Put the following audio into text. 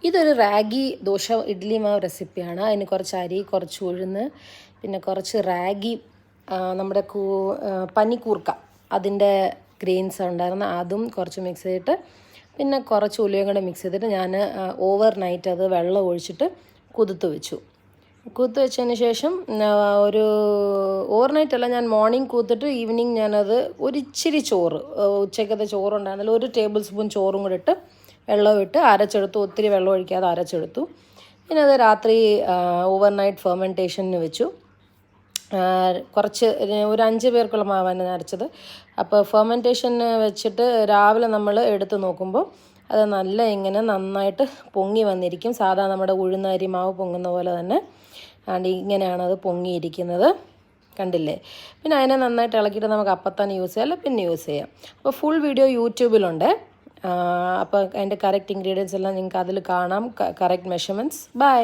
ഇതൊരു റാഗി ദോശ ഇഡ്ഡലി മാവ് റെസിപ്പിയാണ്. അതിന് കുറച്ച് അരി, കുറച്ച് ഉഴുന്ന്, പിന്നെ കുറച്ച് റാഗി, നമ്മുടെ പനിക്കൂർക്ക അതിൻ്റെ ഗ്രെയിൻസ് ഉണ്ടായിരുന്നു, അതും കുറച്ച് മിക്സ് ചെയ്തിട്ട്, പിന്നെ കുറച്ച് ഉലുവയും കൂടെ മിക്സ് ചെയ്തിട്ട് ഞാൻ ഓവർ നൈറ്റ് അത് വെള്ളം ഒഴിച്ചിട്ട് കുതിർത്ത് വെച്ചു. കുതിർത്ത് വെച്ചതിന് ശേഷം ഒരു ഓവർനൈറ്റ് അല്ല, ഞാൻ മോർണിംഗ് കൂത്തിട്ട് ഈവനിങ് ഞാനത് ഒരിച്ചിരി ചോറ്, ഉച്ചക്കത്തെ ചോറുണ്ടായിരുന്നല്ലോ, 1 ടേബിൾ സ്പൂൺ ചോറും കൂടെ ഇട്ട് വെള്ളം ഇട്ട് അരച്ചെടുത്തു. ഒത്തിരി വെള്ളം ഒഴിക്കാതെ അരച്ചെടുത്തു. പിന്നെ അത് രാത്രി ഓവർനൈറ്റ് ഫെർമെൻറ്റേഷന് വെച്ചു. കുറച്ച് ഒരു 5 പേർക്കുള്ള മാവാണ് അരച്ചത്. അപ്പോൾ ഫെർമെൻറ്റേഷന് വെച്ചിട്ട് രാവിലെ നമ്മൾ എടുത്ത് നോക്കുമ്പോൾ അത് ഇങ്ങനെ നന്നായിട്ട് പൊങ്ങി വന്നിരിക്കും. സാധാരണ നമ്മുടെ ഉഴുന്നരി മാവ് പൊങ്ങുന്ന പോലെ തന്നെ ഇങ്ങനെയാണ് അത് പൊങ്ങിയിരിക്കുന്നത്, കണ്ടില്ലേ? പിന്നെ അതിനെ നന്നായിട്ട് ഇളക്കിയിട്ട് നമുക്ക് അപ്പം തന്നെ യൂസ് ചെയ്യാം, അല്ല പിന്നെ യൂസ് ചെയ്യാം. അപ്പോൾ ഫുൾ വീഡിയോ യൂട്യൂബിലുണ്ട്. അപ്പോൾ അതിൻ്റെ കറക്റ്റ് ഇൻഗ്രീഡിയൻസ് എല്ലാം നിങ്ങൾക്ക് അതിൽ കാണാം, കറക്റ്റ് മെഷർമെൻറ്റ്സ്. ബൈ.